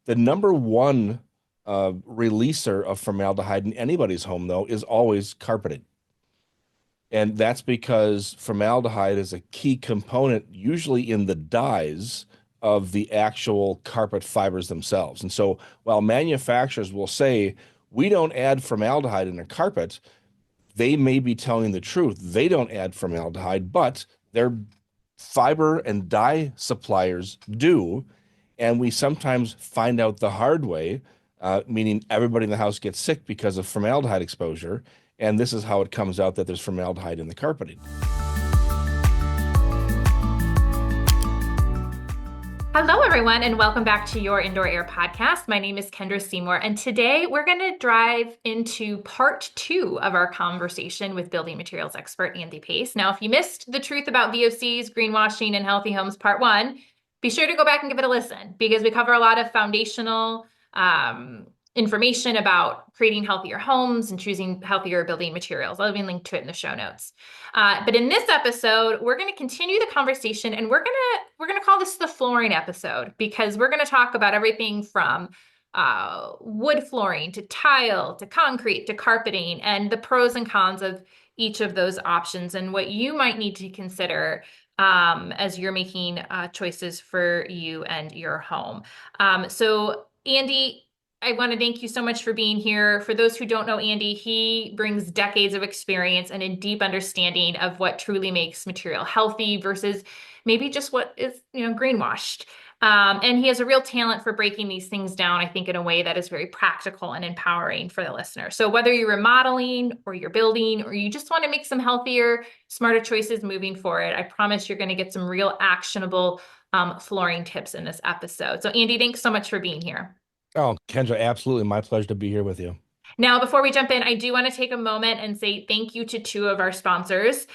The number one releaser of formaldehyde in anybody's home, though, is always carpeting. And that's because formaldehyde is a key component, usually in the dyes of the actual carpet fibers themselves. And so while manufacturers will say, we don't add formaldehyde in a carpet, they may be telling the truth. They don't add formaldehyde, but their fiber and dye suppliers do. And we sometimes find out the hard way, meaning everybody in the house gets sick because of formaldehyde exposure. And this is how it comes out that there's formaldehyde in the carpeting. Hello, everyone, and welcome back to your Indoor Air Podcast. My name is Kendra Seymour, and today we're going to dive into part two of our conversation with building materials expert Andy Pace. Now, if you missed the truth about VOCs, greenwashing, and healthy homes part one, be sure to go back and give it a listen because we cover a lot of foundational information about creating healthier homes and choosing healthier building materials. I'll even link to it in the show notes. But in this episode, we're going to continue the conversation, and we're going to call this the flooring episode because we're going to talk about everything from wood flooring to tile to concrete to carpeting and the pros and cons of each of those options and what you might need to consider as you're making choices for you and your home. So Andy, I want to thank you so much for being here. For those who don't know Andy, he brings decades of experience and a deep understanding of what truly makes material healthy versus maybe just what is, greenwashed. And he has a real talent for breaking these things down, I think, in a way that is very practical and empowering for the listener. So whether you're remodeling or you're building or you just want to make some healthier, smarter choices moving forward, I promise you're going to get some real actionable flooring tips in this episode. So Andy, thanks so much for being here. Oh, Kendra, absolutely. My pleasure to be here with you. Now, before we jump in, I do want to take a moment and say thank you to two of our sponsors.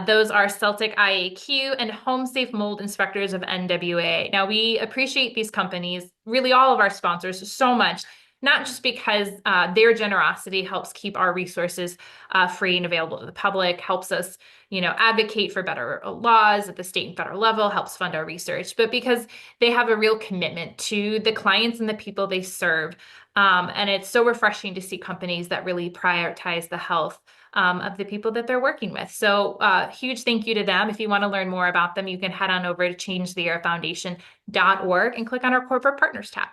Those are Celtic IAQ and Home Safe Mold Inspectors of NWA. Now, we appreciate these companies, really all of our sponsors, so much, not just because their generosity helps keep our resources free and available to the public, helps us, advocate for better laws at the state and federal level, helps fund our research, but because they have a real commitment to the clients and the people they serve. And it's so refreshing to see companies that really prioritize the health of the people that they're working with. So huge thank you to them. If you want to learn more about them, you can head on over to changetheairfoundation.org and click on our corporate partners tab.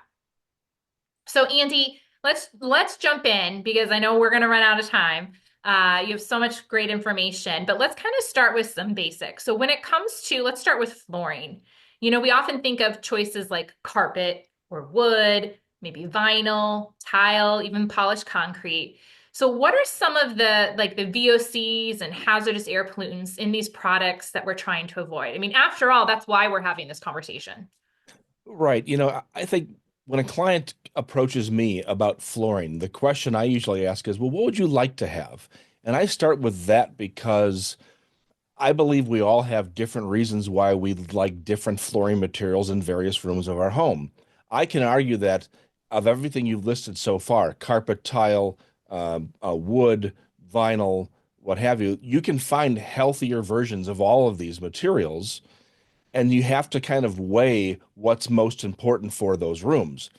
So Andy, let's jump in because I know we're going to run out of time. You have so much great information, but let's kind of start with some basics. So when it comes to, let's start with flooring. We often think of choices like carpet or wood, maybe vinyl, tile, even polished concrete. So what are some of the VOCs and hazardous air pollutants in these products that we're trying to avoid? I mean, after all, that's why we're having this conversation. Right. I think when a client approaches me about flooring, the question I usually ask is, well, what would you like to have? And I start with that because I believe we all have different reasons why we like different flooring materials in various rooms of our home. I can argue that of everything you've listed so far, carpet, tile, wood, vinyl, what have you, you can find healthier versions of all of these materials, and you have to kind of weigh what's most important for those rooms.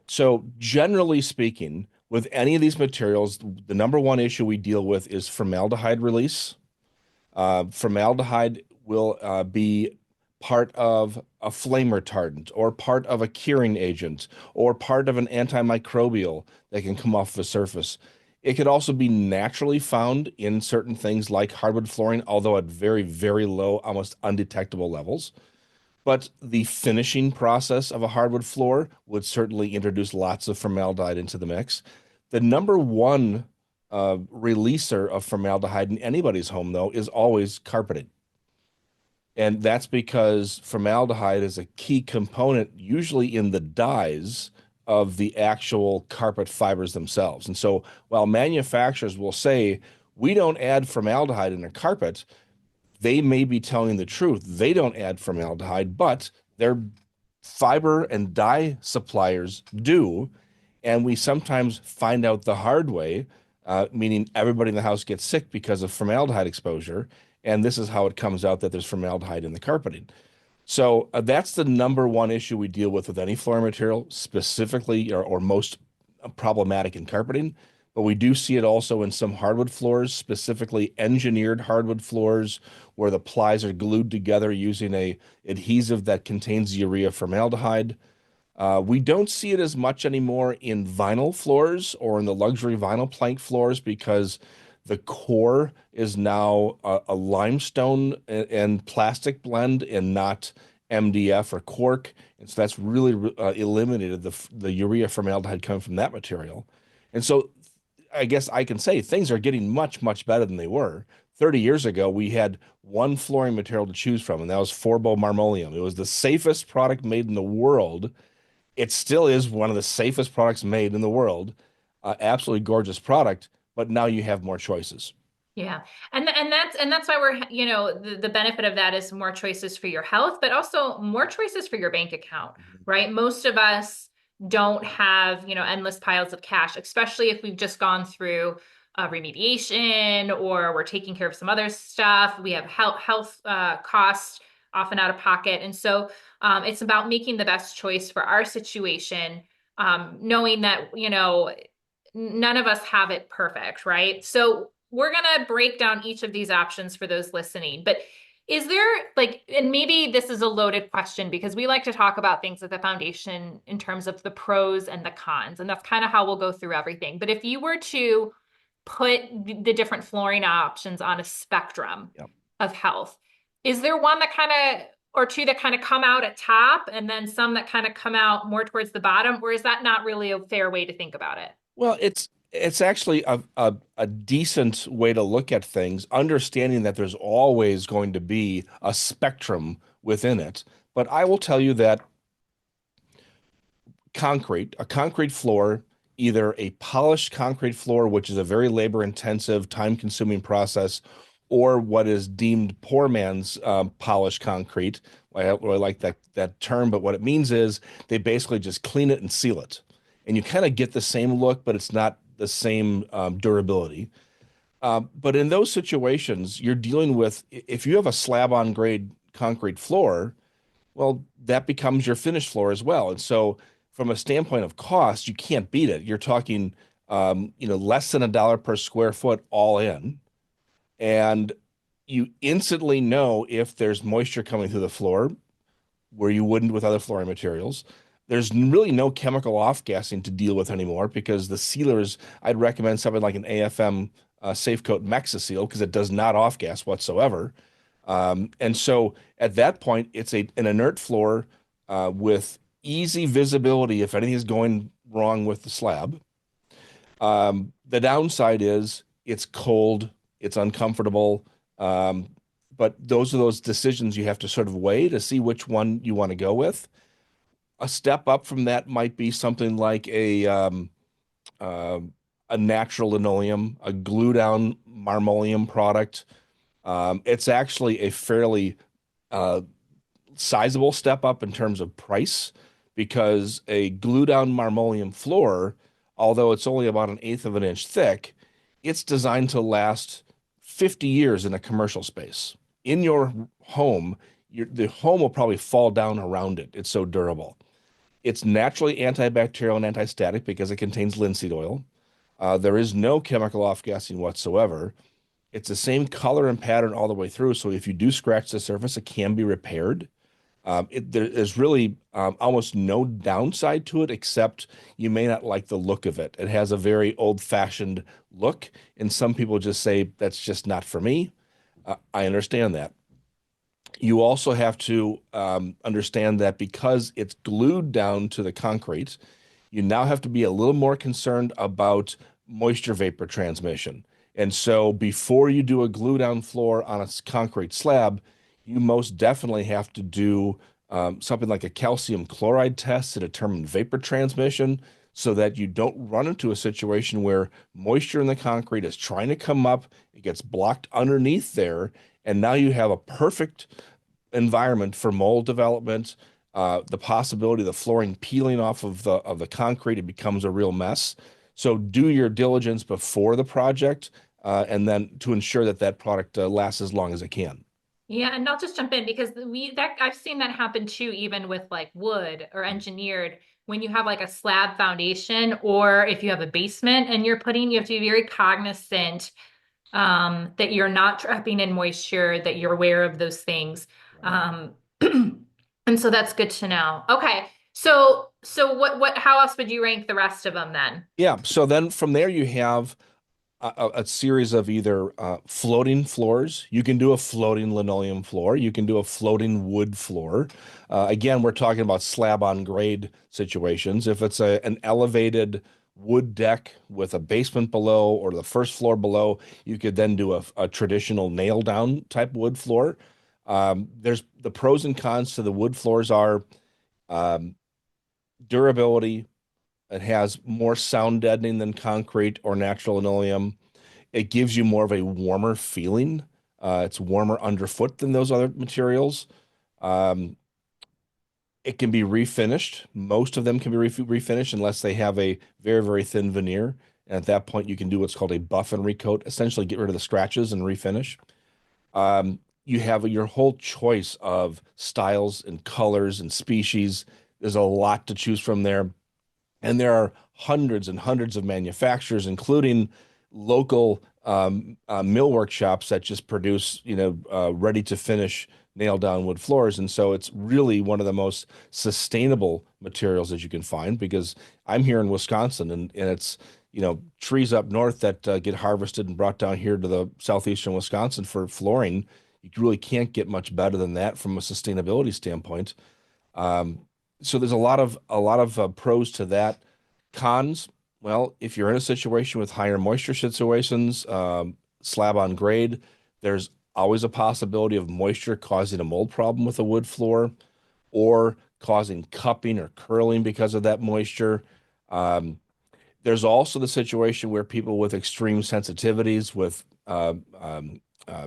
So generally speaking, with any of these materials, the number one issue we deal with is formaldehyde release. Formaldehyde will be part of a flame retardant or part of a curing agent or part of an antimicrobial that can come off the surface. It could also be naturally found in certain things like hardwood flooring, although at very, very low, almost undetectable levels. But the finishing process of a hardwood floor would certainly introduce lots of formaldehyde into the mix. The number one releaser of formaldehyde in anybody's home, though, is always carpeting. And that's because formaldehyde is a key component, usually in the dyes of the actual carpet fibers themselves. And so while manufacturers will say, we don't add formaldehyde in a carpet, they may be telling the truth. They don't add formaldehyde, but their fiber and dye suppliers do. And we sometimes find out the hard way, meaning everybody in the house gets sick because of formaldehyde exposure. And this is how it comes out that there's formaldehyde in the carpeting. So that's the number one issue we deal with any flooring material, specifically or most problematic in carpeting. But we do see it also in some hardwood floors, specifically engineered hardwood floors, where the plies are glued together using a adhesive that contains urea formaldehyde. We don't see it as much anymore in vinyl floors or in the luxury vinyl plank floors because the core is now a limestone and plastic blend and not MDF or cork. And so that's really eliminated the urea formaldehyde coming from that material. And so I guess I can say things are getting much, much better than they were. 30 years ago, we had one flooring material to choose from, and that was Forbo Marmoleum. It was the safest product made in the world. It still is one of the safest products made in the world. Absolutely gorgeous product, but now you have more choices. Yeah. And that's why we're, the benefit of that is more choices for your health, but also more choices for your bank account, right? Most of us don't have, endless piles of cash, especially if we've just gone through remediation or we're taking care of some other stuff. We have health costs often out of pocket. And so it's about making the best choice for our situation, knowing that, none of us have it perfect, right? So we're going to break down each of these options for those listening. But is there and maybe this is a loaded question because we like to talk about things at the foundation in terms of the pros and the cons, and that's kind of how we'll go through everything. But if you were to put the different flooring options on a spectrum Yep. of health, is there one that kind of or two that kind of come out at top and then some that kind of come out more towards the bottom, or is that not really a fair way to think about it? Well, it's actually a decent way to look at things, understanding that there's always going to be a spectrum within it. But I will tell you that a concrete floor, either a polished concrete floor, which is a very labor-intensive, time-consuming process, or what is deemed poor man's polished concrete. I don't really like that term, but what it means is they basically just clean it and seal it, and you kind of get the same look, but it's not the same durability. But in those situations, you're dealing with if you have a slab-on grade concrete floor, well, that becomes your finished floor as well. And so, from a standpoint of cost, you can't beat it. You're talking, less than $1 per square foot all in, and you instantly know if there's moisture coming through the floor where you wouldn't with other flooring materials. There's really no chemical off-gassing to deal with anymore because the sealers, I'd recommend something like an AFM Safe Coat Mexaseal because it does not off-gas whatsoever. And so at that point, it's an inert floor with easy visibility if anything is going wrong with the slab. The downside is it's cold, it's uncomfortable, but those are those decisions you have to sort of weigh to see which one you want to go with. A step up from that might be something like uh, a natural linoleum, a glue down marmoleum product. It's actually a fairly uh, sizable step up in terms of price because a glue down marmoleum floor, although it's only about an eighth of an inch thick, it's designed to last 50 years in a commercial space. In your home, the home will probably fall down around it. It's so durable. It's naturally antibacterial and antistatic because it contains linseed oil. There is no chemical off-gassing whatsoever. It's the same color and pattern all the way through. So if you do scratch the surface, it can be repaired. There's really almost no downside to it, except you may not like the look of it. It has a very old-fashioned look, and some people just say that's just not for me. I understand that. You also have to understand that because it's glued down to the concrete, you now have to be a little more concerned about moisture vapor transmission. And so before you do a glue down floor on a concrete slab, you most definitely have to do something like a calcium chloride test to determine vapor transmission so that you don't run into a situation where moisture in the concrete is trying to come up, it gets blocked underneath there, and now you have a perfect environment for mold development, the possibility of the flooring peeling off of the concrete, it becomes a real mess. So do your diligence before the project, and then to ensure that that product lasts as long as it can. Yeah, and I'll just jump in because I've seen that happen too, even with like wood or engineered. When you have like a slab foundation, or if you have a basement and you have to be very cognizant that you're not trapping in moisture, that you're aware of those things. Right. Um, and so that's good to know. Okay, so how else would you rank the rest of them then? Yeah. So then from there you have a series of either floating floors. You can do a floating linoleum floor. You can do a floating wood floor. Again, we're talking about slab on grade situations. If it's an elevated wood deck with a basement below or the first floor below, you could then do a traditional nail down type wood floor. There's the pros and cons to the wood floors are um, durability. It has more sound deadening than concrete or natural linoleum. It gives you more of a warmer feeling. It's warmer underfoot than those other materials. Um, it can be refinished. Most of them can be refinished unless they have a very, very thin veneer. And at that point, you can do what's called a buff and recoat, essentially get rid of the scratches and refinish. You have your whole choice of styles and colors and species. There's a lot to choose from there. And there are hundreds and hundreds of manufacturers, including local millwork shops that just produce, ready to finish nail down wood floors. And so it's really one of the most sustainable materials that you can find because I'm here in Wisconsin and it's, trees up north that get harvested and brought down here to the southeastern Wisconsin for flooring. You really can't get much better than that from a sustainability standpoint. Um, so there's a lot of pros to that. Cons, well, if you're in a situation with higher moisture situations, slab on grade, there's always a possibility of moisture causing a mold problem with a wood floor or causing cupping or curling because of that moisture. Um, there's also the situation where people with extreme sensitivities with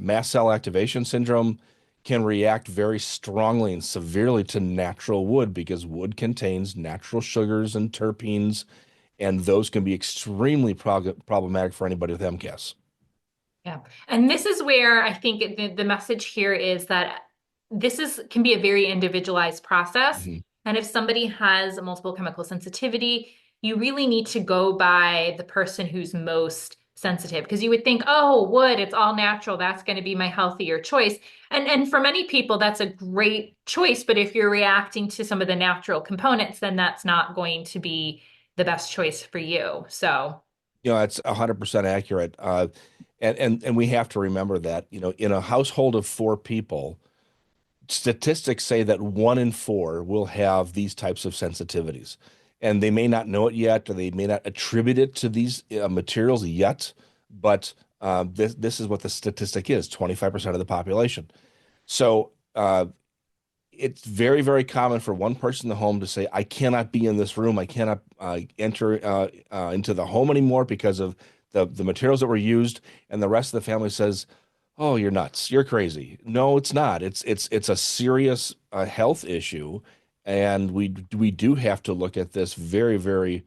mast cell activation syndrome can react very strongly and severely to natural wood because wood contains natural sugars and terpenes, and those can be extremely problematic for anybody with MCAS. Yeah. And this is where I think the message here is that can be a very individualized process. Mhm. And if somebody has a multiple chemical sensitivity, you really need to go by the person who's most sensitive because you would think, oh, wood, it's all natural. That's going to be my healthier choice. And for many people, that's a great choice. But if you're reacting to some of the natural components, then that's not going to be the best choice for you. So, It's 100% accurate. And we have to remember that, in a household of four people, statistics say that 1 in 4 will have these types of sensitivities. And they may not know it yet, or they may not attribute it to these materials yet, but this is what the statistic is, 25% of the population. So it's very, very common for one person in the home to say, I cannot be in this room. I cannot enter into the home anymore because of the materials that were used. And the rest of the family says, oh, you're nuts. You're crazy. No, it's not. It's a serious health issue. And we do have to look at this very, very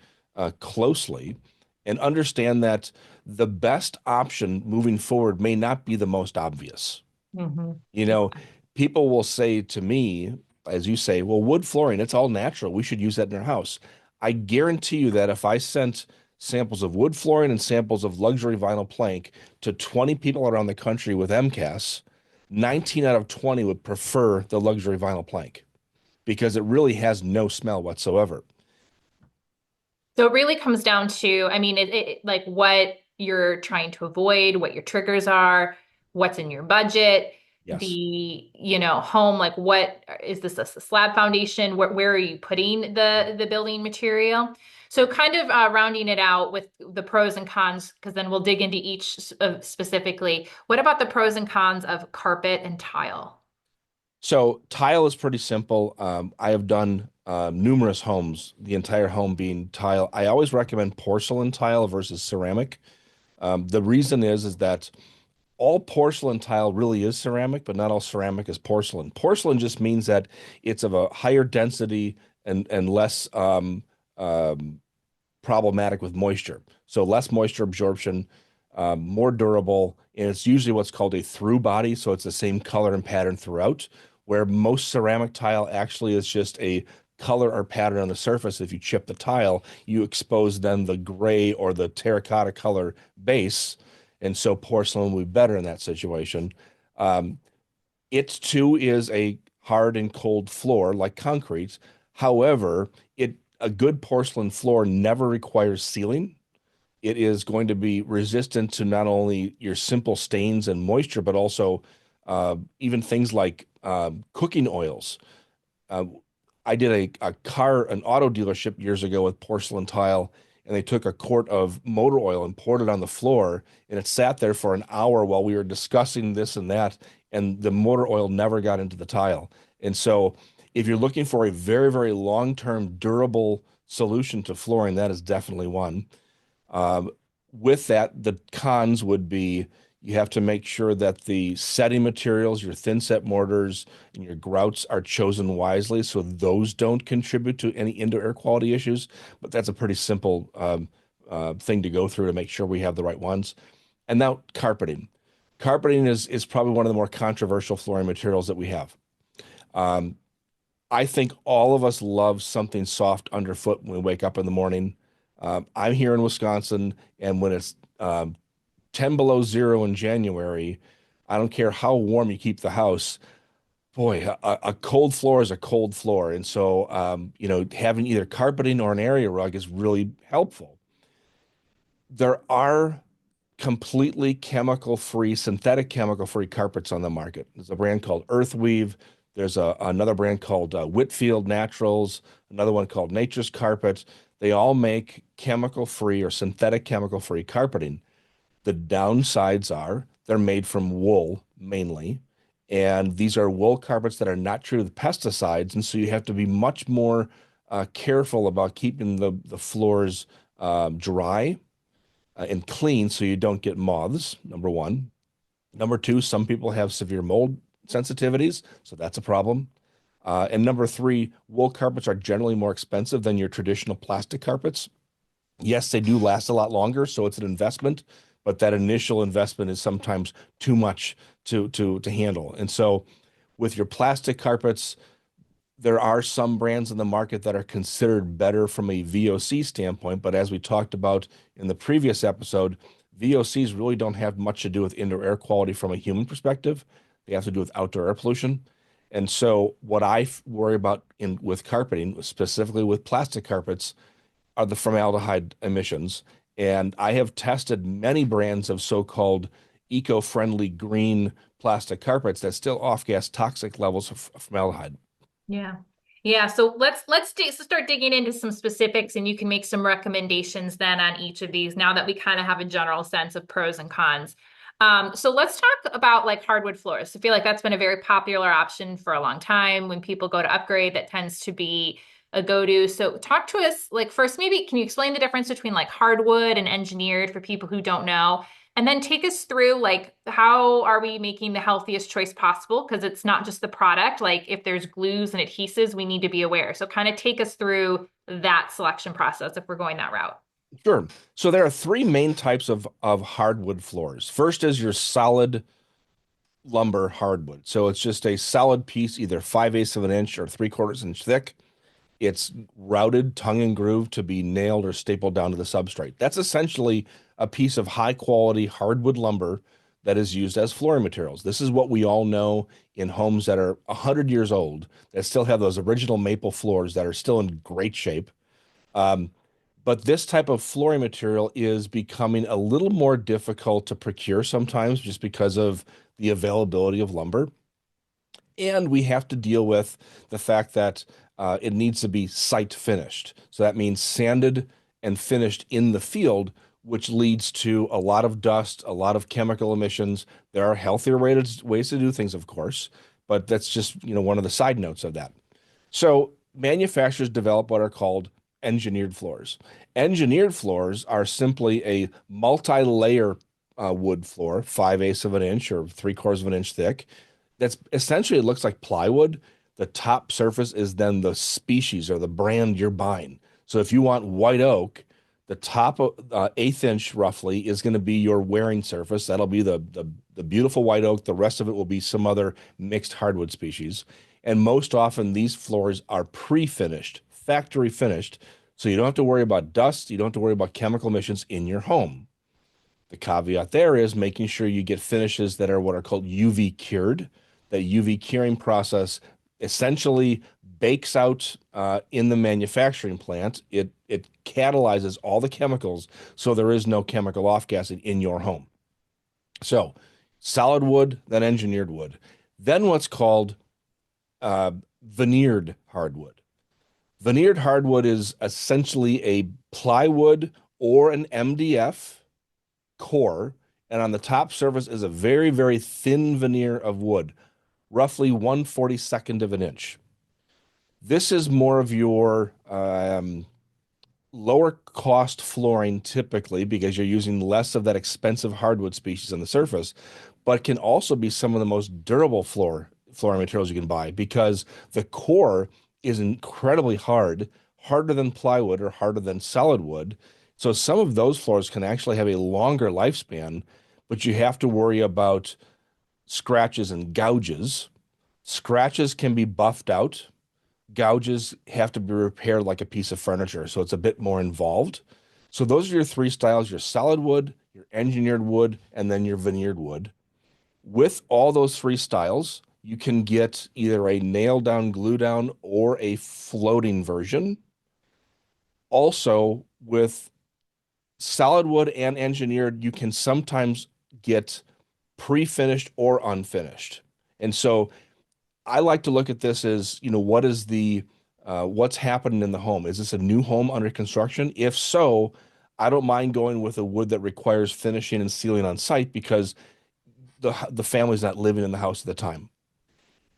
closely and understand that the best option moving forward may not be the most obvious. mhm. You know, people will say to me, as you say, well, wood flooring, it's all natural. We should use that in our house. I guarantee you that if I sent samples of wood flooring and samples of luxury vinyl plank to 20 people around the country with MCAS, 19 out of 20 would prefer the luxury vinyl plank because it really has no smell whatsoever. So it really comes down to, I mean, like what you're trying to avoid, what your triggers are, what's in your budget, Yes. home, like what is this a slab foundation? Where are you putting the building material? So kind of rounding it out with the pros and cons, because then we'll dig into each specifically. What about the pros and cons of carpet and tile? So tile is pretty simple. I have done numerous homes, the entire home being tile. I always recommend porcelain tile versus ceramic. The reason is that all porcelain tile really is ceramic, but not all ceramic is porcelain. Porcelain just means that it's of a higher density and less um, problematic with moisture. So less moisture absorption. more durable, and it's usually what's called a through body, so it's the same color and pattern throughout, where most ceramic tile actually is just a color or pattern on the surface. If you chip the tile, you expose then the gray or the terracotta color base, and so porcelain will be better in that situation. Um, it too is a hard and cold floor like concrete. However, a good porcelain floor never requires sealing. It is going to be resistant to not only your simple stains and moisture, but also even things like cooking oils. Uh, I did an auto dealership years ago with porcelain tile, and they took a quart of motor oil and poured it on the floor, and it sat there for an hour while we were discussing this and that, and the motor oil never got into the tile. And so, if you're looking for a very, very long-term durable solution to flooring, that is definitely one. Um, with that, the cons would be you have to make sure that the setting materials, your thin set mortars and your grouts are chosen wisely so those don't contribute to any indoor air quality issues. But that's a pretty simple thing to go through to make sure we have the right ones. And now carpeting. Carpeting is probably one of the more controversial flooring materials that we have. Um, I think all of us love something soft underfoot when we wake up in the morning. I'm here in Wisconsin, and when it's 10 below zero in January, I don't care how warm you keep the house. Boy, a cold floor is a cold floor. And so, having either carpeting or an area rug is really helpful. There are completely chemical-free, synthetic chemical-free carpets on the market. There's a brand called Earthweave. There's another brand called Whitfield Naturals, another one called Nature's Carpet. They all make chemical-free or synthetic chemical-free carpeting. The downsides are they're made from wool mainly, and these are wool carpets that are not treated with pesticides, and so you have to be much more careful about keeping the floors dry and clean so you don't get moths, number one. Number two, some people have severe mold sensitivities, so that's a problem. And number three, wool carpets are generally more expensive than your traditional plastic carpets. Yes, they do last a lot longer, so it's an investment, but that initial investment is sometimes too much to handle. And so with your plastic carpets, there are some brands in the market that are considered better from a VOC standpoint, but as we talked about in the previous episode, VOCs really don't have much to do with indoor air quality from a human perspective. They have to do with outdoor air pollution. And so what I worry about with carpeting, specifically with plastic carpets, are the formaldehyde emissions. And I have tested many brands of so-called eco-friendly green plastic carpets that still off-gas toxic levels of formaldehyde. Yeah. Yeah, so let's start digging into some specifics, and you can make some recommendations then on each of these now that we kind of have a general sense of pros and cons. So let's talk about like hardwood floors. I feel like that's been a very popular option for a long time. When people go to upgrade, that tends to be a go-to. So talk to us, like first, maybe can you explain the difference between like hardwood and engineered for people who don't know? And then take us through like how are we making the healthiest choice possible? Because it's not just the product. Like if there's glues and adhesives, we need to be aware. So kind of take us through that selection process if we're going that route. Sure. So there are three main types of hardwood floors. First is your solid lumber hardwood. So it's just a solid piece, either 5/8 of an inch or 3/4 inch thick. It's routed tongue and groove to be nailed or stapled down to the substrate. That's essentially a piece of high quality hardwood lumber that is used as flooring materials. This is what we all know in homes that are 100 years old that still have those original maple floors that are still in great shape. Um, but this type of flooring material is becoming a little more difficult to procure sometimes just because of the availability of lumber. And we have to deal with the fact that it needs to be site finished. So that means sanded and finished in the field, which leads to a lot of dust, a lot of chemical emissions. There are healthier ways to do things, of course, but that's just, one of the side notes of that. So manufacturers develop what are called engineered floors. Engineered floors are simply a multi-layer wood floor, 5/8 of an inch or 3/4 of an inch thick. That's essentially, it looks like plywood. The top surface is then the species or the brand you're buying. So if you want white oak, The top of 1/8 inch roughly is going to be your wearing surface. That'll be the beautiful white oak. The rest of it will be some other mixed hardwood species. And most often these floors are pre-finished, factory finished. So you don't have to worry about dust. You don't have to worry about chemical emissions in your home. The caveat there is making sure you get finishes that are what are called UV cured. The UV curing process essentially bakes out in the manufacturing plant. It catalyzes all the chemicals, so there is no chemical off-gassing in your home. So solid wood, then engineered wood, then what's called uh, veneered hardwood. Veneered hardwood is essentially a plywood or an MDF core, and on the top surface is a very, very thin veneer of wood, roughly 1/42 of an inch. This is more of your lower cost flooring typically because you're using less of that expensive hardwood species on the surface, but can also be some of the most durable flooring materials you can buy because the core is incredibly hard, harder than plywood or harder than solid wood. So some of those floors can actually have a longer lifespan, but you have to worry about scratches and gouges. Scratches can be buffed out. Gouges have to be repaired like a piece of furniture, so it's a bit more involved. So those are your three styles, your solid wood, your engineered wood, and then your veneered wood. With all those three styles, you can get either a nail down, glue down, or a floating version. Also, with solid wood and engineered, you can sometimes get pre-finished or unfinished. And so I like to look at this as, what is the what's happening in the home? Is this a new home under construction? If so, I don't mind going with a wood that requires finishing and sealing on site because the family's not living in the house at the time.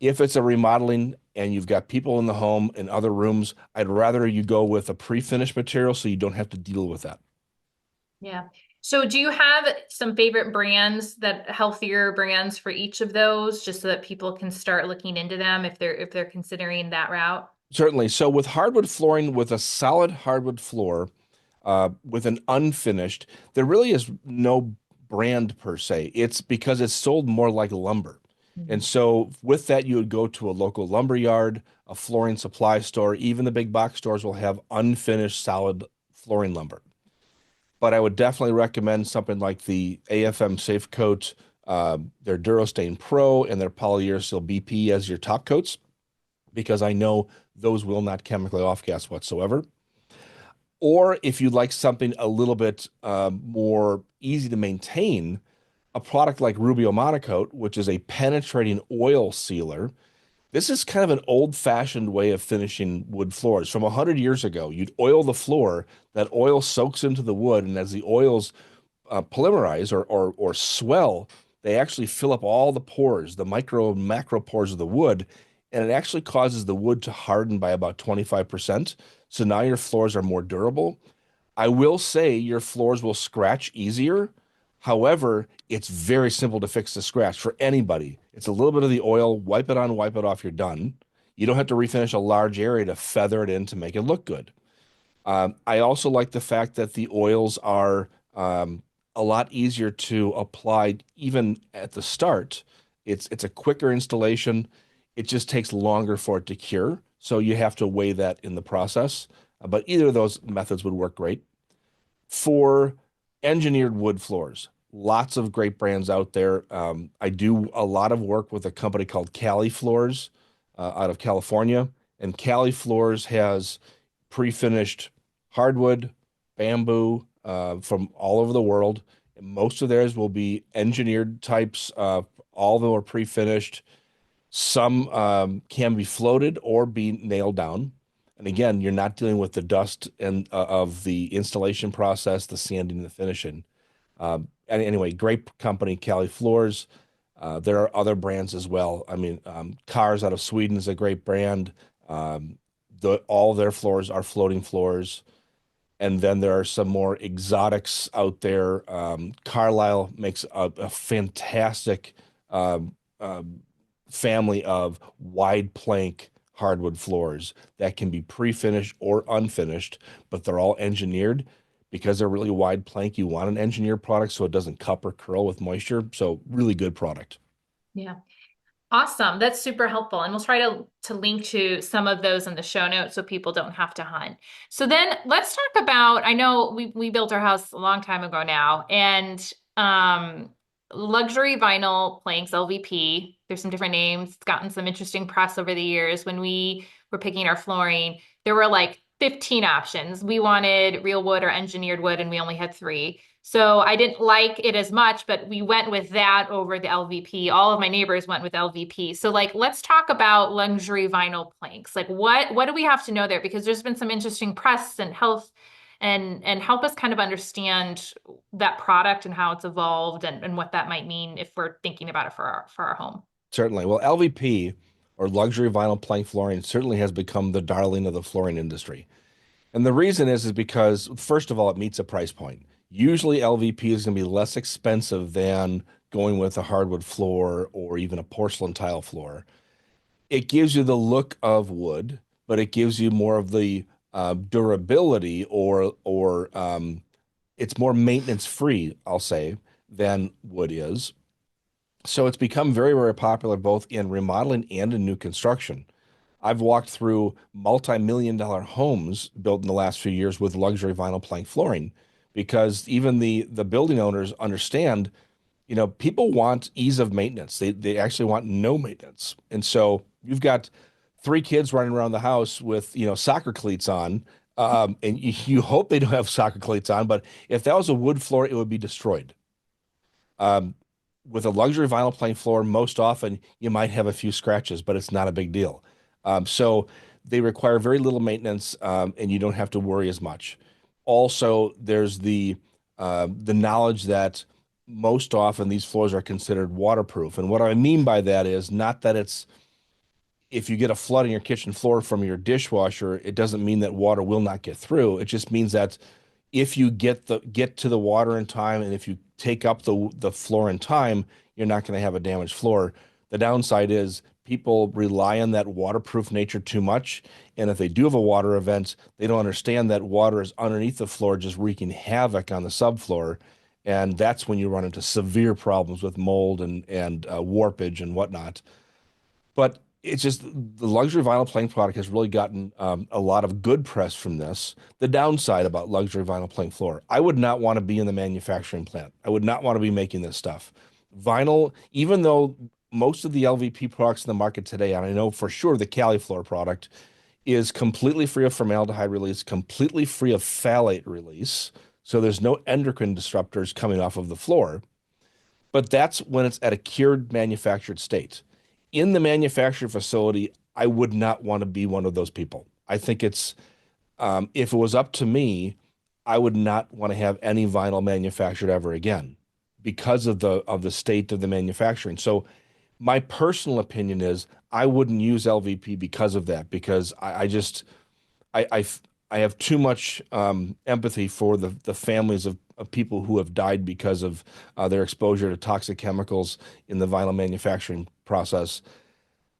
If it's a remodeling and you've got people in the home and other rooms, I'd rather you go with a pre-finished material so you don't have to deal with that. Yeah. So do you have some favorite brands, that healthier brands for each of those, just so that people can start looking into them if they're considering that route? Certainly. So with hardwood flooring, with a solid hardwood floor, with an unfinished, there really is no brand per se. It's because it's sold more like lumber. And Mhm. so with that, you would go to a local lumber yard, a flooring supply store, even the big box stores will have unfinished solid flooring lumber. But I would definitely recommend something like the AFM Safe Coat, their Durostain Pro, and their Polyuracil BP as your top coats, because I know those will not chemically off-gas whatsoever. Or if you'd like something a little bit more easy to maintain, a product like Rubio Monocoat, which is a penetrating oil sealer. This is kind of an old-fashioned way of finishing wood floors. From 100 years ago, you'd oil the floor, that oil soaks into the wood, and as the oils polymerize or swell, they actually fill up all the pores, the micro and macro pores of the wood, and it actually causes the wood to harden by about 25%. So now your floors are more durable. I will say your floors will scratch easier. However, it's very simple to fix the scratch for anybody. It's a little bit of the oil, wipe it on, wipe it off, you're done. You don't have to refinish a large area to feather it in to make it look good. I also like the fact that the oils are a lot easier to apply even at the start. It's a quicker installation. It just takes longer for it to cure. So you have to weigh that in the process. But either of those methods would work great. For engineered wood floors, lots of great brands out there. I do a lot of work with a company called Cali Floors out of California. And Cali Floors has pre-finished hardwood, bamboo from all over the world. And most of theirs will be engineered types. All of them are pre-finished. Some can be floated or be nailed down. And again, you're not dealing with the dust and of the installation process, the sanding, the finishing. And anyway, great company, Cali Floors. There are other brands as well. I mean, Cars out of Sweden is a great brand. All their floors are floating floors. And then there are some more exotics out there. Carlisle makes a fantastic um, family of wide plank hardwood floors that can be pre-finished or unfinished, but they're all engineered. because they're really wide plank. You want an engineered product so it doesn't cup or curl with moisture. So really good product. Yeah. Awesome. That's super helpful. And we'll try to link to some of those in the show notes so people don't have to hunt. So then let's talk about, I know we built our house a long time ago now, and luxury vinyl planks, LVP. There's some different names. It's gotten some interesting press over the years. When we were picking our flooring, there were like 15 options. We wanted real wood or engineered wood, and we only had three. So I didn't like it as much, but we went with that over the LVP. All of my neighbors went with LVP. So like, let's talk about luxury vinyl planks. Like what do we have to know there? Because there's been some interesting press and health and help us kind of understand that product and how it's evolved and what that might mean if we're thinking about it for our home. Certainly. Well, LVP or luxury vinyl plank flooring certainly has become the darling of the flooring industry. And the reason is because first of all, it meets a price point. Usually LVP is going to be less expensive than going with a hardwood floor or even a porcelain tile floor. It gives you the look of wood, but it gives you more of the durability or it's more maintenance free, I'll say, than wood is. So it's become very, very popular both in remodeling and in new construction. I've walked through multi-million dollar homes built in the last few years with luxury vinyl plank flooring because even the building owners understand, people want ease of maintenance. They actually want no maintenance. And so you've got three kids running around the house with, soccer cleats on, and you hope they don't have soccer cleats on, but if that was a wood floor, it would be destroyed. Um, with a luxury vinyl plank floor, most often you might have a few scratches, but it's not a big deal. So they require very little maintenance, and you don't have to worry as much. Also, there's the knowledge that most often these floors are considered waterproof. And what I mean by that is not that it's if you get a flood in your kitchen floor from your dishwasher, it doesn't mean that water will not get through. It just means that if you get to the water in time and if you take up the floor in time, you're not going to have a damaged floor. The downside is people rely on that waterproof nature too much. And if they do have a water event, they don't understand that water is underneath the floor, just wreaking havoc on the subfloor. And that's when you run into severe problems with mold and warpage and whatnot. But it's just the luxury vinyl plank product has really gotten a lot of good press from this. The downside about luxury vinyl plank floor, I would not want to be in the manufacturing plant. I would not want to be making this stuff. Vinyl, even though most of the LVP products in the market today, and I know for sure the CaliFloor product is completely free of formaldehyde release, completely free of phthalate release. So there's no endocrine disruptors coming off of the floor. But that's when it's at a cured manufactured state. In the manufacturing facility, I would not want to be one of those people. I think if it was up to me, I would not want to have any vinyl manufactured ever again because of the state of the manufacturing. So my personal opinion is I wouldn't use LVP because of that, because I I have too much empathy for the families of people who have died because of their exposure to toxic chemicals in the vinyl manufacturing process.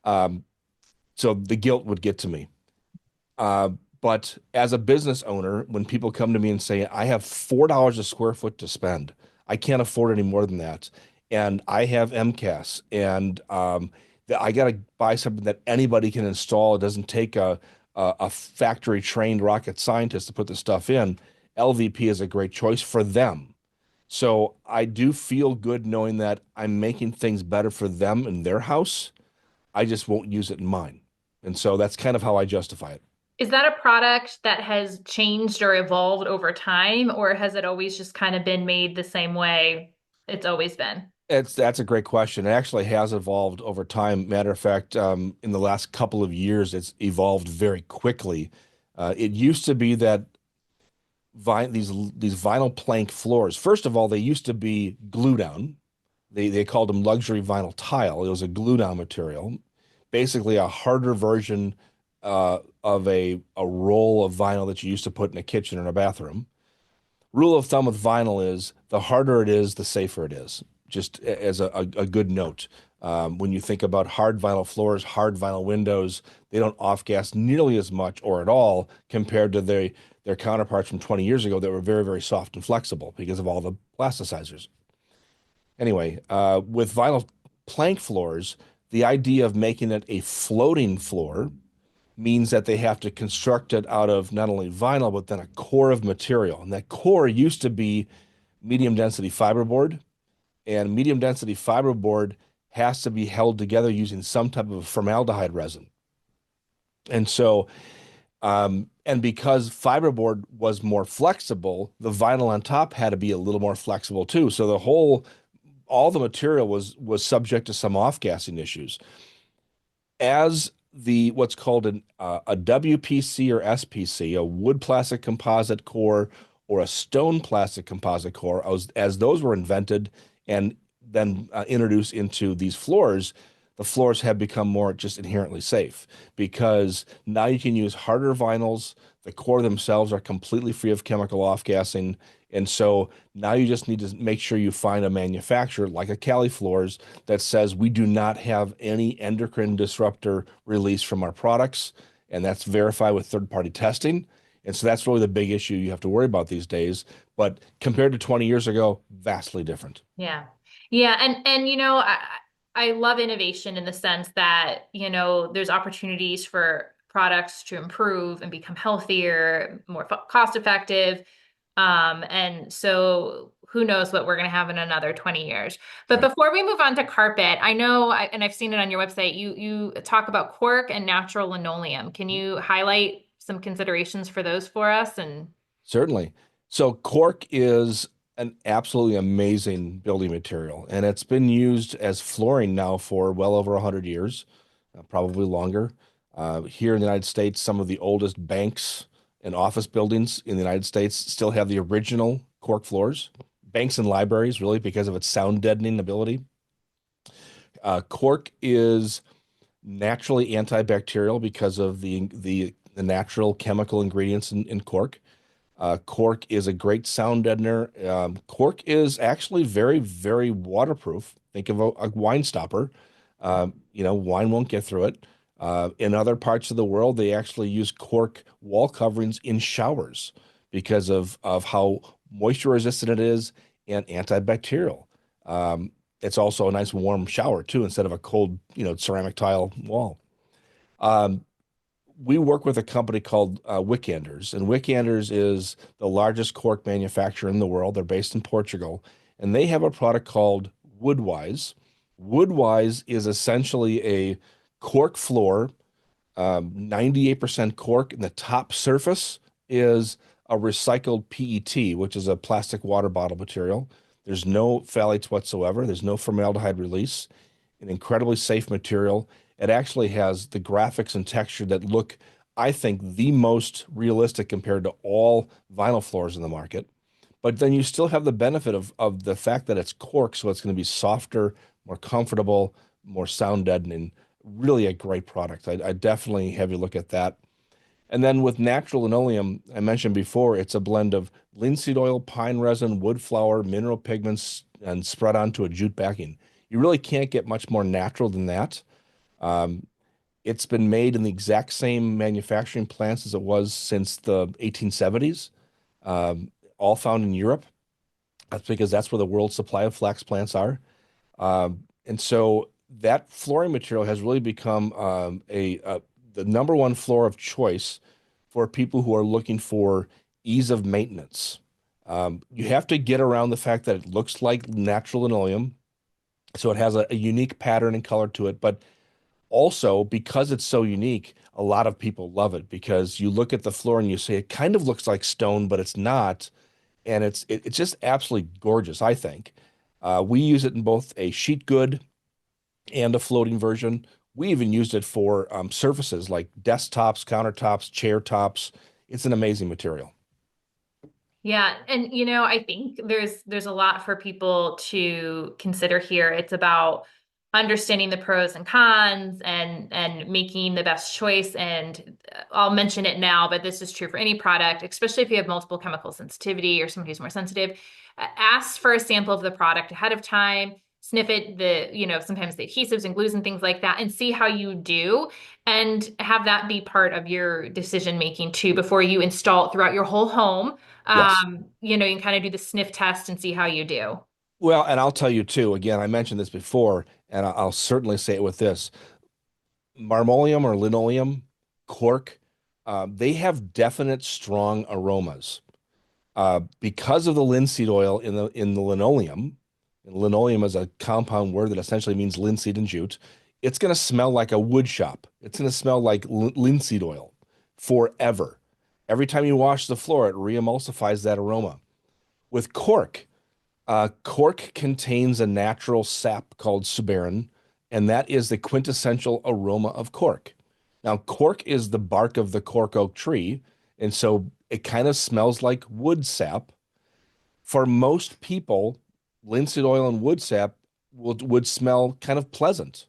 Um, so the guilt would get to me. Uh, but as a business owner, when people come to me and say, I have $4 a square foot to spend, I can't afford any more than that. And I have MCAS, and I got to buy something that anybody can install. It doesn't take a factory trained rocket scientist to put the stuff in. LVP is a great choice for them. So I do feel good knowing that I'm making things better for them in their house. I just won't use it in mine. And so that's kind of how I justify it. Is that a product that has changed or evolved over time, or has it always just kind of been made the same way it's always been? That's a great question. It actually has evolved over time. Matter of fact, in the last couple of years, it's evolved very quickly. It used to be that these vinyl plank floors, first of all, they used to be glue down. They called them luxury vinyl tile. It was a glue down material, basically a harder version of a roll of vinyl that you used to put in a kitchen or a bathroom. Rule of thumb with vinyl is the harder it is, the safer it is. Just as a good note. When you think about hard vinyl floors, hard vinyl windows, they don't off-gas nearly as much or at all compared to their counterparts from 20 years ago that were very, very soft and flexible because of all the plasticizers. Anyway, with vinyl plank floors, the idea of making it a floating floor means that they have to construct it out of not only vinyl, but then a core of material. And that core used to be medium density fiberboard, and medium density fiberboard has to be held together using some type of formaldehyde resin. And so, and because fiberboard was more flexible, the vinyl on top had to be a little more flexible too. So all the material was subject to some off-gassing issues. As the what's called a WPC or SPC, a wood plastic composite core or a stone plastic composite core, as those were invented and then introduced into these floors, the floors have become more just inherently safe because now you can use harder vinyls. The core themselves are completely free of chemical off-gassing. And so now you just need to make sure you find a manufacturer like a Cali Floors that says we do not have any endocrine disruptor release from our products. And that's verified with third-party testing. And so that's really the big issue you have to worry about these days. But compared to 20 years ago, vastly different. Yeah. Yeah. And I love innovation in the sense that, there's opportunities for products to improve and become healthier, more cost effective. And so who knows what we're going to have in another 20 years. But Right. before we move on to carpet, I know, and I've seen it on your website, you talk about cork and natural linoleum. Can you highlight some considerations for those for us? And Certainly. So cork is an absolutely amazing building material, and it's been used as flooring now for well over 100 years, probably longer. Here in the United States, some of the oldest banks and office buildings in the United States still have the original cork floors. Banks and libraries, really, because of its sound deadening ability. Cork is naturally antibacterial because of the natural chemical ingredients in cork. Cork is a great sound deadener. Cork is actually very, very waterproof. Think of a wine stopper. Wine won't get through it. In other parts of the world, they actually use cork wall coverings in showers because of how moisture resistant it is and antibacterial. It's also a nice warm shower too, instead of a cold, ceramic tile wall. Um, we work with a company called Wicanders, and Wicanders is the largest cork manufacturer in the world. They're based in Portugal, and they have a product called Woodwise. Woodwise is essentially a cork floor, 98% cork, and the top surface is a recycled PET, which is a plastic water bottle material. There's no phthalates whatsoever. There's no formaldehyde release. An incredibly safe material. It actually has the graphics and texture that look, I think, the most realistic compared to all vinyl floors in the market. But then you still have the benefit of the fact that it's cork, so it's going to be softer, more comfortable, more sound deadening. Really a great product. I definitely have you look at that. And then with natural linoleum, I mentioned before, it's a blend of linseed oil, pine resin, wood flour, mineral pigments, and spread onto a jute backing. You really can't get much more natural than that. Um, it's been made in the exact same manufacturing plants as it was since the 1870s, all found in Europe. That's because that's where the world's supply of flax plants are. And so that flooring material has really become the number one floor of choice for people who are looking for ease of maintenance. You have to get around the fact that it looks like natural linoleum, so it has a unique pattern and color to it, but also because it's so unique, a lot of people love it because you look at the floor and you say it kind of looks like stone, but it's not, and it's just absolutely gorgeous, I think. We use it in both a sheet good and a floating version. We even used it for surfaces like desktops, countertops, chair tops. It's an amazing material. yeah, and I think there's a lot for people to consider here. It's about understanding the pros and cons and making the best choice. And I'll mention it now, but this is true for any product, especially if you have multiple chemical sensitivity or somebody who's more sensitive. Ask for a sample of the product ahead of time. sniff it, sometimes the adhesives and glues and things like that, and see how you do, and have that be part of your decision making too before you install it throughout your whole home. Yes. You can kind of do the sniff test and see how you do. Well, and I'll tell you too, again, I mentioned this before, and I'll certainly say it with this. Marmoleum or linoleum, cork, they have definite strong aromas. Because of the linseed oil in the linoleum, and linoleum is a compound word that essentially means linseed and jute. It's going to smell like a wood shop. It's going to smell like linseed oil forever. Every time you wash the floor, it re-emulsifies that aroma. With cork, cork contains a natural sap called suberin, and that is the quintessential aroma of cork. Now, cork is the bark of the cork oak tree, and so it kind of smells like wood sap. For most people, linseed oil and wood sap would smell kind of pleasant.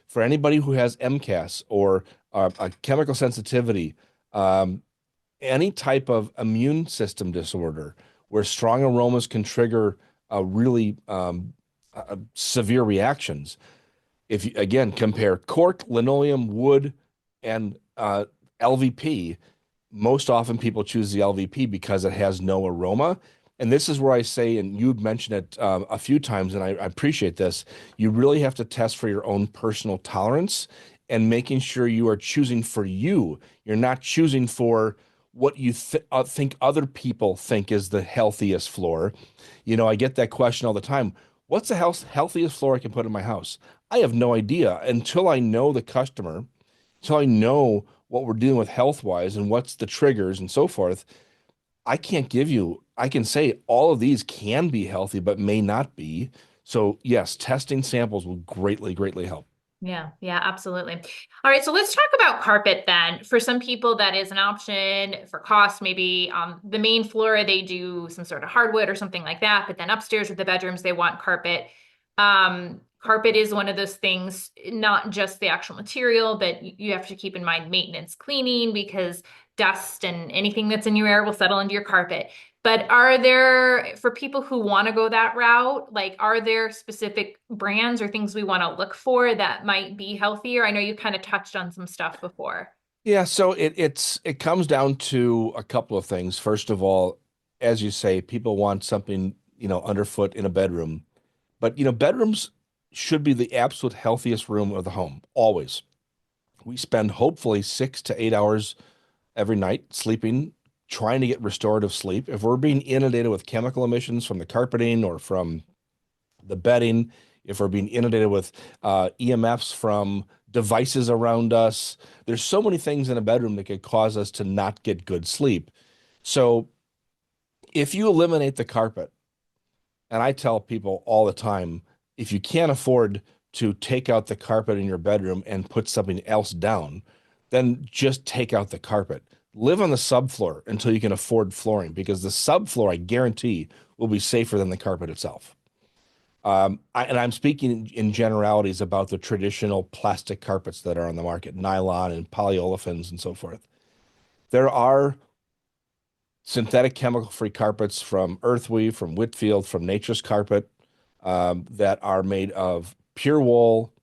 For anybody who has MCAS or a chemical sensitivity, um, any type of immune system disorder where strong aromas can trigger really severe reactions. If you again compare cork, linoleum, wood, and LVP, most often people choose the LVP because it has no aroma. And this is where I say, and you've mentioned it a few times, and I appreciate this, you really have to test for your own personal tolerance and making sure you are choosing for you. You're not choosing for what you think other people think is the healthiest floor. I get that question all the time. What's the healthiest floor I can put in my house? I have no idea until I know the customer, until I know what we're dealing with health wise and what's the triggers and so forth. I can't give you, I can say all of these can be healthy, but may not be. So, yes, testing samples will greatly, greatly help. Yeah, yeah, absolutely. All right, so let's talk about carpet then. For some people, that is an option for cost. Maybe the main floor, they do some sort of hardwood or something like that, but then upstairs with the bedrooms, they want carpet. Carpet is one of those things, not just the actual material, but you have to keep in mind maintenance, cleaning, because dust and anything that's in your air will settle into your carpet. But are there, for people who want to go that route, like, are there specific brands or things we want to look for that might be healthier? I know you kind of touched on some stuff before. Yeah, so it comes down to a couple of things. First of all, as you say, people want something, underfoot in a bedroom. But, bedrooms should be the absolute healthiest room of the home, always. We spend hopefully 6 to 8 hours every night sleeping, trying to get restorative sleep. If we're being inundated with chemical emissions from the carpeting or from the bedding, if we're being inundated with EMFs from devices around us, there's so many things in a bedroom that could cause us to not get good sleep. So if you eliminate the carpet, and I tell people all the time, if you can't afford to take out the carpet in your bedroom and put something else down, then just take out the carpet. Live on the subfloor until you can afford flooring because the subfloor, I guarantee, will be safer than the carpet itself. And I'm speaking in generalities about the traditional plastic carpets that are on the market, nylon and polyolefins and so forth. There are synthetic chemical-free carpets from Earthweave, from Whitfield, from Nature's Carpet that are made of pure wool,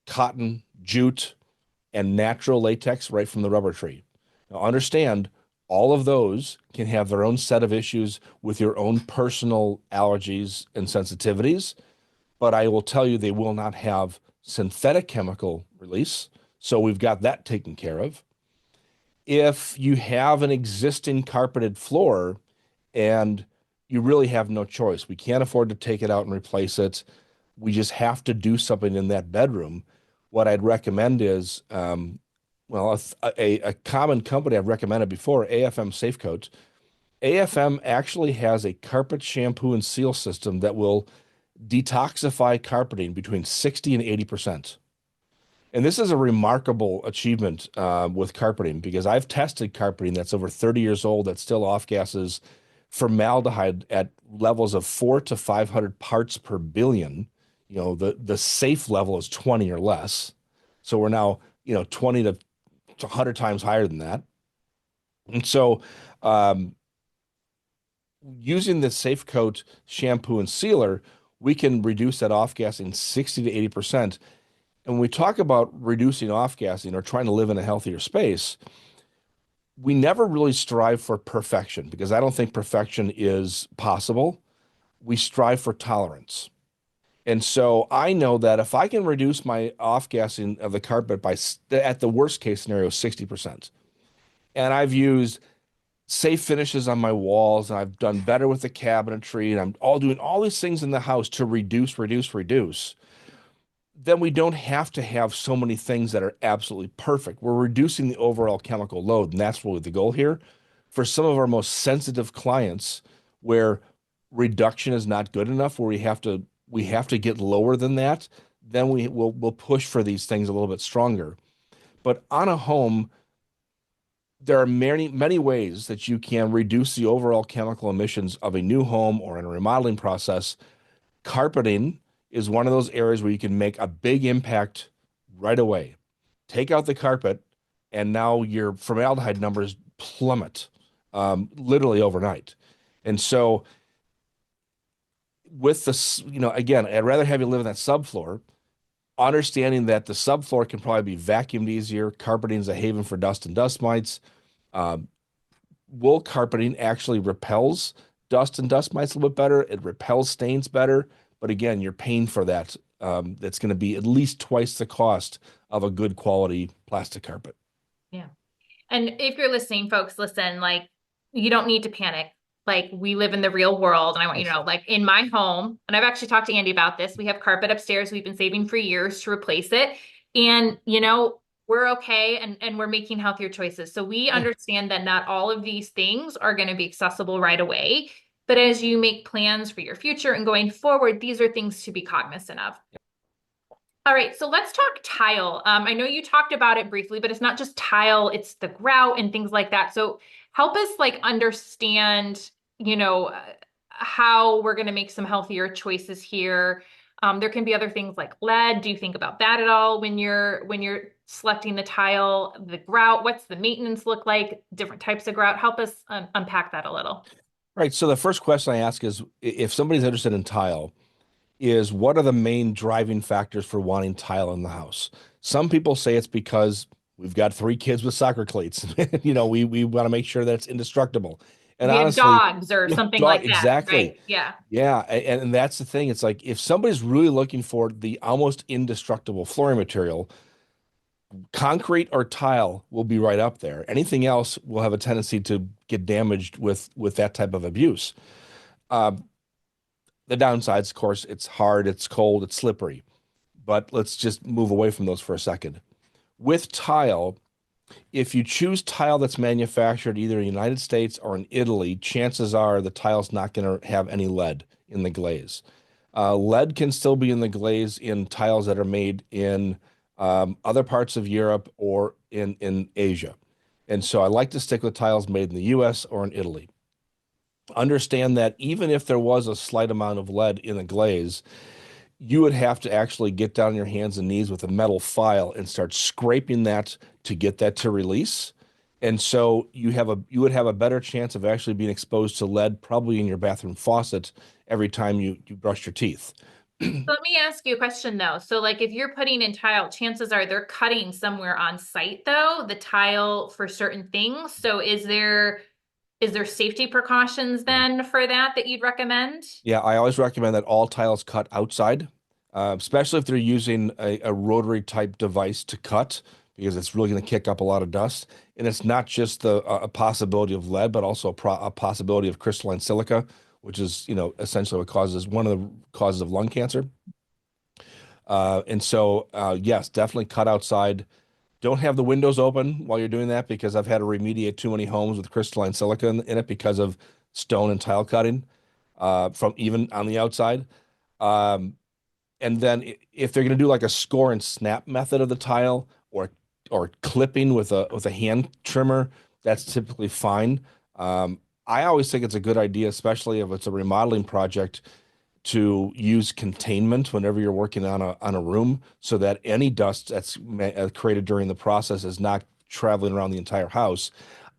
cotton, jute, and natural latex right from the rubber tree. Now, understand all of those can have their own set of issues with your own personal allergies and sensitivities, but I will tell you they will not have synthetic chemical release. So we've got that taken care of. If you have an existing carpeted floor and you really have no choice, we can't afford to take it out and replace it. We just have to do something in that bedroom. What I'd recommend is, a common company I've recommended before, AFM Safe Coat. AFM actually has a carpet shampoo and seal system that will detoxify carpeting between 60 and 80%. And this is a remarkable achievement with carpeting because I've tested carpeting that's over 30 years old that still off gases formaldehyde at levels of 400 to 500 parts per billion. The safe level is 20 or less. So we're now, 20 to 100 times higher than that. And so using the Safe Coat shampoo and sealer, we can reduce that off-gassing 60 to 80%. And when we talk about reducing off-gassing or trying to live in a healthier space, we never really strive for perfection because I don't think perfection is possible. We strive for tolerance. And so I know that if I can reduce my off-gassing of the carpet by, at the worst case scenario, 60%, and I've used safe finishes on my walls, and I've done better with the cabinetry, and I'm all doing all these things in the house to reduce, then we don't have to have so many things that are absolutely perfect. We're reducing the overall chemical load, and that's really the goal here. For some of our most sensitive clients, where reduction is not good enough, where we have to get lower than that, then we'll push for these things a little bit stronger. But on a home, there are many ways that you can reduce the overall chemical emissions of a new home or in a remodeling process. Carpeting is one of those areas where you can make a big impact right away. Take out the carpet, and now your formaldehyde numbers plummet literally overnight. And so, with this, again, I'd rather have you live in that subfloor, understanding that the subfloor can probably be vacuumed easier. Carpeting is a haven for dust and dust mites. Um, Wool carpeting actually repels dust and dust mites a little bit better. It repels stains better. But again, you're paying for that. That's going to be at least twice the cost of a good quality plastic carpet. Yeah. And if you're listening, folks, listen, like, you don't need to panic. Like, we live in the real world. And I want you to Yes. know, like, in my home, and I've actually talked to Andy about this, we have carpet upstairs. We've been saving for years to replace it. And, we're okay, and we're making healthier choices. So we Yeah. understand that not all of these things are going to be accessible right away. But as you make plans for your future and going forward, these are things to be cognizant of. All right, so let's talk tile. I know you talked about it briefly, but it's not just tile, it's the grout and things like that. So help us like understand, how we're going to make some healthier choices here. There can be other things like lead. Do you think about that at all when you're selecting the tile, the grout? What's the maintenance look like? Different types of grout. Help us unpack that a little. Right. So the first question I ask is if somebody's interested in tile, is what are the main driving factors for wanting tile in the house? Some people say it's because we've got three kids with soccer cleats. We want to make sure that it's indestructible. And We have honestly, dogs or yeah, something dog, like that, exactly. right? Yeah. Yeah, and that's the thing. It's like if somebody's really looking for the almost indestructible flooring material, concrete or tile will be right up there. Anything else will have a tendency to get damaged with that type of abuse. Uh, the downsides, of course, it's hard, it's cold, it's slippery. But let's just move away from those for a second. With tile, if you choose tile that's manufactured either in the United States or in Italy, chances are the tile's not going to have any lead in the glaze. Lead can still be in the glaze in tiles that are made in other parts of Europe or in Asia. And so I like to stick with tiles made in the US or in Italy. Understand that even if there was a slight amount of lead in the glaze, you would have to actually get down on your hands and knees with a metal file and start scraping that to get that to release. And so you would have a better chance of actually being exposed to lead probably in your bathroom faucet every time you brush your teeth. Let me ask you a question though. So like if you're putting in tile, chances are they're cutting somewhere on site though, the tile for certain things. So is there safety precautions Yeah. then for that you'd recommend? Yeah, I always recommend that all tiles cut outside, especially if they're using a rotary type device to cut, because it's really going to kick up a lot of dust. And it's not just a possibility of lead, but also a possibility of crystalline silica, which is, essentially what causes one of the causes of lung cancer. And so, yes, definitely cut outside. Don't have the windows open while you're doing that because I've had to remediate too many homes with crystalline silica in it because of stone and tile cutting from even on the outside. Um, and then if they're going to do like a score and snap method of the tile or clipping with a hand trimmer, that's typically fine. I always think it's a good idea, especially if it's a remodeling project, to use containment whenever you're working on a room so that any dust that's created during the process is not traveling around the entire house.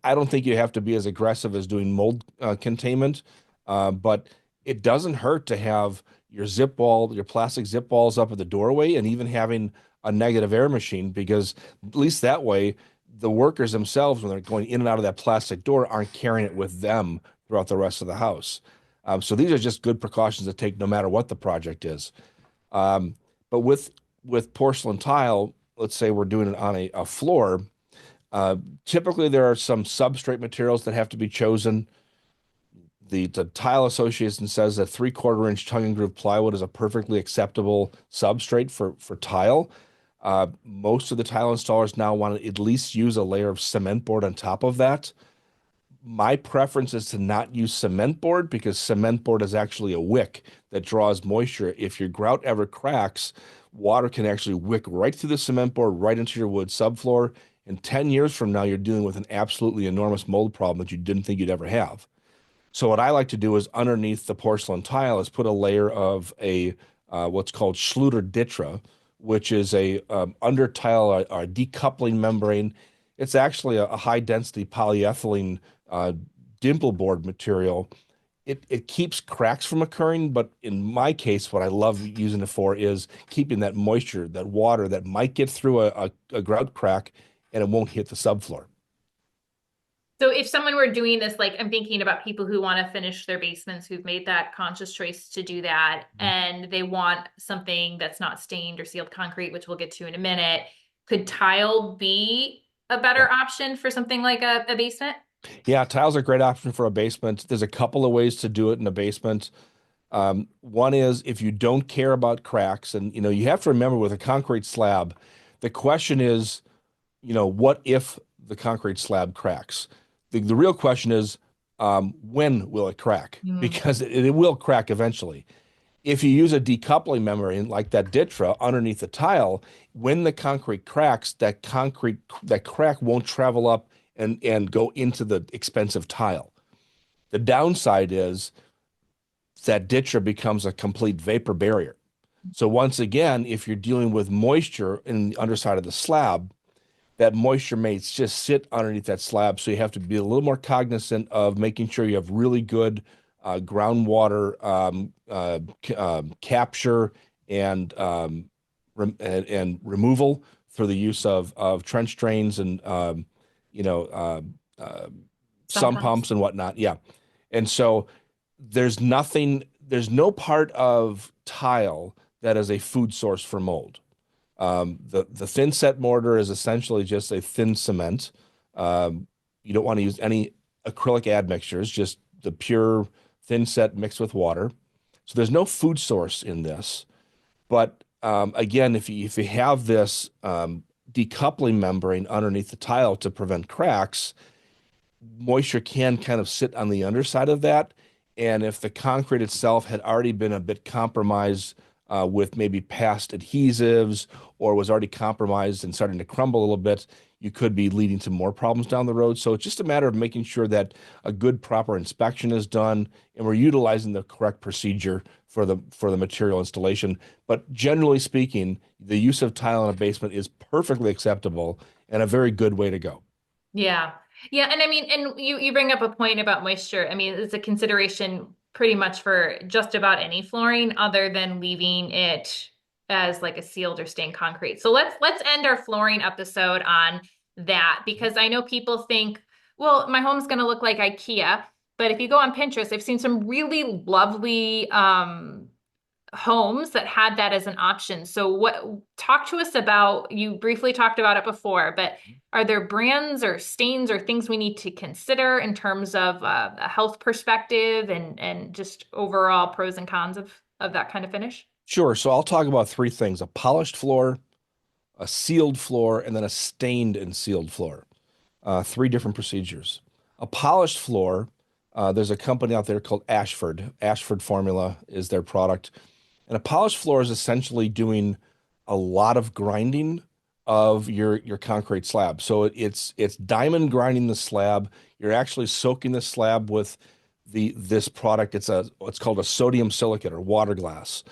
I don't think you have to be as aggressive as doing mold containment, but it doesn't hurt to have your zip wall, your plastic zip walls up at the doorway, and even having a negative air machine, because at least that way, the workers themselves, when they're going in and out of that plastic door, aren't carrying it with them throughout the rest of the house. So these are just good precautions to take no matter what the project is. Um, but with porcelain tile, let's say we're doing it on a floor, uh, typically there are some substrate materials that have to be chosen. The Tile Association says that 3/4 inch tongue and groove plywood is a perfectly acceptable substrate for tile. Most of the tile installers now want to at least use a layer of cement board on top of that. My preference is to not use cement board because cement board is actually a wick that draws moisture. If your grout ever cracks, water can actually wick right through the cement board, right into your wood subfloor. And 10 years from now, you're dealing with an absolutely enormous mold problem that you didn't think you'd ever have. So what I like to do is underneath the porcelain tile is put a layer of a what's called Schluter Ditra, which is a under tile a decoupling membrane. It's actually a high density polyethylene uh, dimple board material. It keeps cracks from occurring, but in my case, what I love using it for is keeping that moisture, that water that might get through a grout crack and it won't hit the subfloor. So if someone were doing this, like I'm thinking about people who want to finish their basements, who've made that conscious choice to do that, and they want something that's not stained or sealed concrete, which we'll get to in a minute. Could tile be a Yeah. better option for something like a basement? Yeah, tile's a great option for a basement. There's a couple of ways to do it in a basement. One is if you don't care about cracks, and you have to remember with a concrete slab, the question is, what if the concrete slab cracks? The real question is, when will it crack? Mm. Because it will crack eventually. If you use a decoupling membrane like that Ditra underneath the tile, when the concrete cracks, that crack won't travel up and go into the expensive tile. The downside is that Ditra becomes a complete vapor barrier. So once again, if you're dealing with moisture in the underside of the slab, that moisture may just sit underneath that slab. So you have to be a little more cognizant of making sure you have really good groundwater capture and removal for the use of trench drains and you know uh, Some sump pumps. pumps and whatnot. Yeah, and so there's no part of tile that is a food source for mold. The thin set mortar is essentially just a thin cement. You don't want to use any acrylic admixtures, just the pure thin set mixed with water. So there's no food source in this. But again, if you have this decoupling membrane underneath the tile to prevent cracks, moisture can kind of sit on the underside of that. And if the concrete itself had already been a bit compromised with maybe past adhesives or was already compromised and starting to crumble a little bit, you could be leading to more problems down the road. So it's just a matter of making sure that a good proper inspection is done and we're utilizing the correct procedure for the material installation. But generally speaking, the use of tile in a basement is perfectly acceptable and a very good way to go. Yeah. Yeah. And I mean, and you bring up a point about moisture. I mean, it's a consideration pretty much for just about any flooring other than leaving it as like a sealed or stained concrete. So let's end our flooring episode on that because I know people think, well, my home's going to look like IKEA, but if you go on Pinterest, I've seen some really lovely homes that had that as an option. So talk to us about, you briefly talked about it before, but are there brands or stains or things we need to consider in terms of a health perspective and just overall pros and cons of that kind of finish? Sure. So I'll talk about three things: a polished floor, a sealed floor, and then a stained and sealed floor. Three different procedures. A polished floor, there's a company out there called Ashford. Ashford Formula is their product. And a polished floor is essentially doing a lot of grinding of your concrete slab. So it's diamond grinding the slab. You're actually soaking the slab with this product. It's called a sodium silicate or water glass.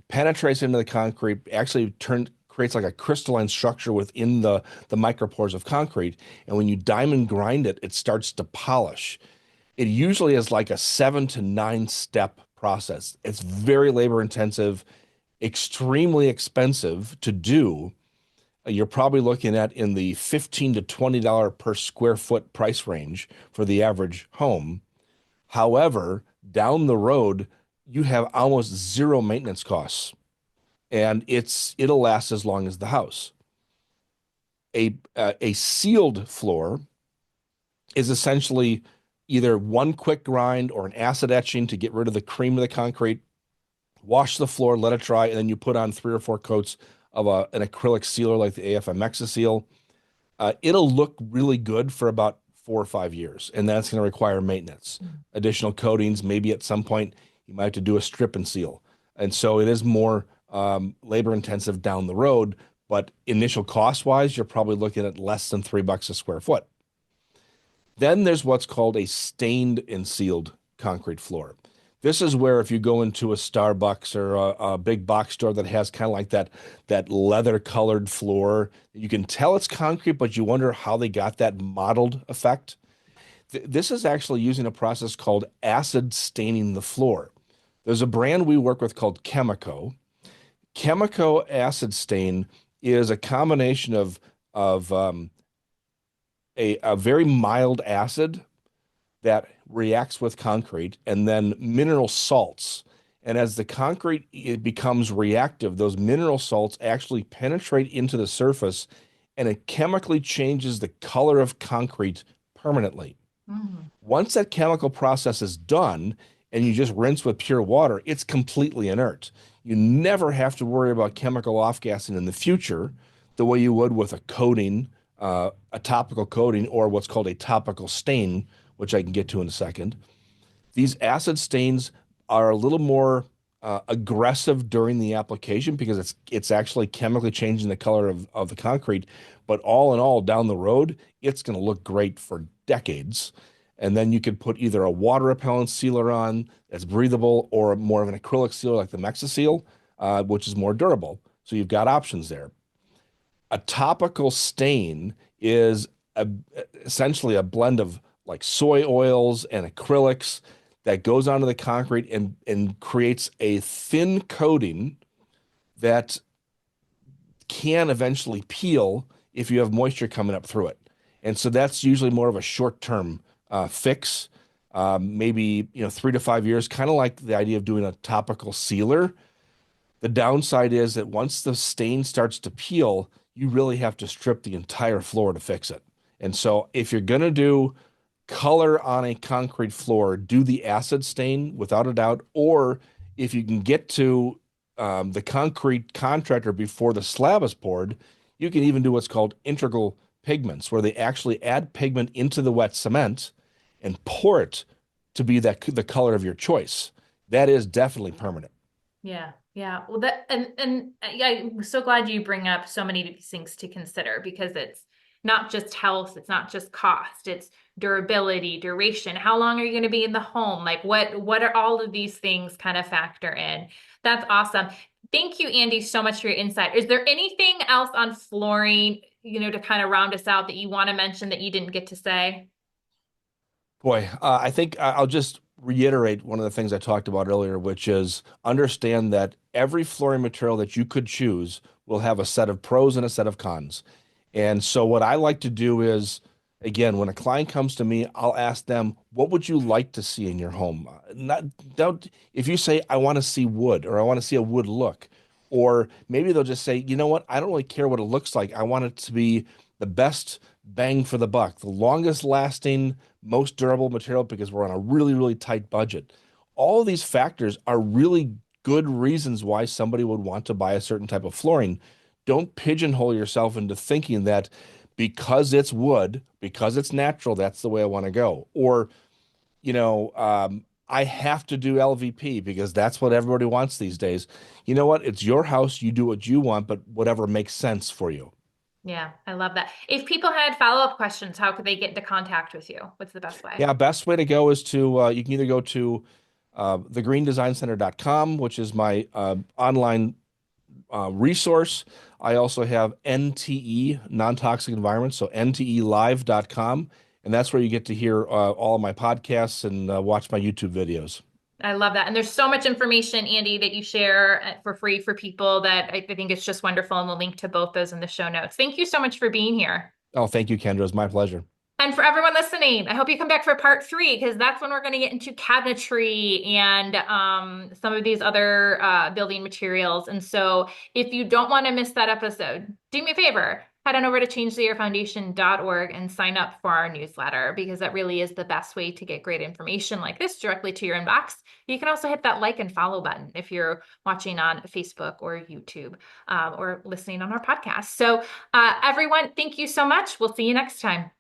Penetrates into the concrete, actually creates like a crystalline structure within the micropores of concrete. And when you diamond grind it, it starts to polish. It usually is like a 7 to 9 step process. It's very labor intensive, extremely expensive to do. You're probably looking at in the $15 to $20 per square foot price range for the average home. However, down the road, you have almost zero maintenance costs, and it'll last as long as the house. A sealed floor is essentially either one quick grind or an acid etching to get rid of the cream of the concrete, wash the floor, let it dry, and then you put on 3 or 4 coats of an acrylic sealer like the AFM Seal. It'll look really good for about 4 or 5 years, and that's going to require maintenance, additional coatings. Maybe at some point you might have to do a strip and seal. And so it is more labor intensive down the road, but initial cost wise, you're probably looking at less than $3 a square foot. Then there's what's called a stained and sealed concrete floor. This is where if you go into a Starbucks or a big box store that has kind of like that leather colored floor, you can tell it's concrete, but you wonder how they got that mottled effect. This is actually using a process called acid staining the floor. There's a brand we work with called Chemico. Chemico acid stain is a combination of a very mild acid that reacts with concrete and then mineral salts. And as the concrete it becomes reactive, those mineral salts actually penetrate into the surface and it chemically changes the color of concrete permanently. Mm. Once that chemical process is done and you just rinse with pure water, it's completely inert. You never have to worry about chemical off-gassing in the future the way you would with a coating, a topical coating, or what's called a topical stain, which I can get to in a second. These acid stains are a little more aggressive during the application because it's actually chemically changing the color of the concrete. But all in all, down the road, it's going to look great for decades. And then you could put either a water repellent sealer on that's breathable or more of an acrylic sealer like the MexiSeal, which is more durable. So you've got options there. A topical stain is essentially a blend of like soy oils and acrylics that goes onto the concrete and creates a thin coating that can eventually peel if you have moisture coming up through it. And so that's usually more of a short-term fix, maybe 3 to 5 years, kind of like the idea of doing a topical sealer. The downside is that once the stain starts to peel, you really have to strip the entire floor to fix it. And so if you're going to do color on a concrete floor, do the acid stain without a doubt. Or if you can get to the concrete contractor before the slab is poured, you can even do what's called integral pigments, where they actually add pigment into the wet cement and pour it to be the color of your choice. That is definitely permanent. Yeah. Yeah. Well, yeah, I'm so glad you bring up so many of these things to consider because it's not just health, it's not just cost, it's durability, duration. How long are you going to be in the home? Like what are all of these things kind of factor in? That's awesome. Thank you, Andy, so much for your insight. Is there anything else on flooring, to kind of round us out that you want to mention that you didn't get to say? Boy, I think I'll just reiterate one of the things I talked about earlier, which is understand that every flooring material that you could choose will have a set of pros and a set of cons. And so what I like to do is, again, when a client comes to me, I'll ask them, what would you like to see in your home? If you say, I want to see wood or I want to see a wood look, or maybe they'll just say, you know what? I don't really care what it looks like. I want it to be the best bang for the buck, the longest lasting, most durable material because we're on a really, really tight budget. All of these factors are really good reasons why somebody would want to buy a certain type of flooring. Don't pigeonhole yourself into thinking that because it's wood, because it's natural, that's the way I want to go. Or, I have to do LVP because that's what everybody wants these days. You know what? It's your house. You do what you want, but whatever makes sense for you. Yeah, I love that. If people had follow-up questions, how could they get into contact with you? What's the best way? Yeah, best way to go is to you can either go to thegreendesignCenter.com, which is my online resource. I also have NTE, non-toxic environment, so ntelive.com, and that's where you get to hear all of my podcasts and watch my YouTube videos. I love that. And there's so much information, Andy, that you share for free for people that I think it's just wonderful. And we'll link to both those in the show notes. Thank you so much for being here. Oh, thank you, Kendra. It's my pleasure. And for everyone listening, I hope you come back for part 3 because that's when we're going to get into cabinetry and some of these other building materials. And so if you don't want to miss that episode, do me a favor, head on over to changetheairfoundation.org and sign up for our newsletter because that really is the best way to get great information like this directly to your inbox. You can also hit that like and follow button if you're watching on Facebook or YouTube or listening on our podcast. So everyone, thank you so much. We'll see you next time.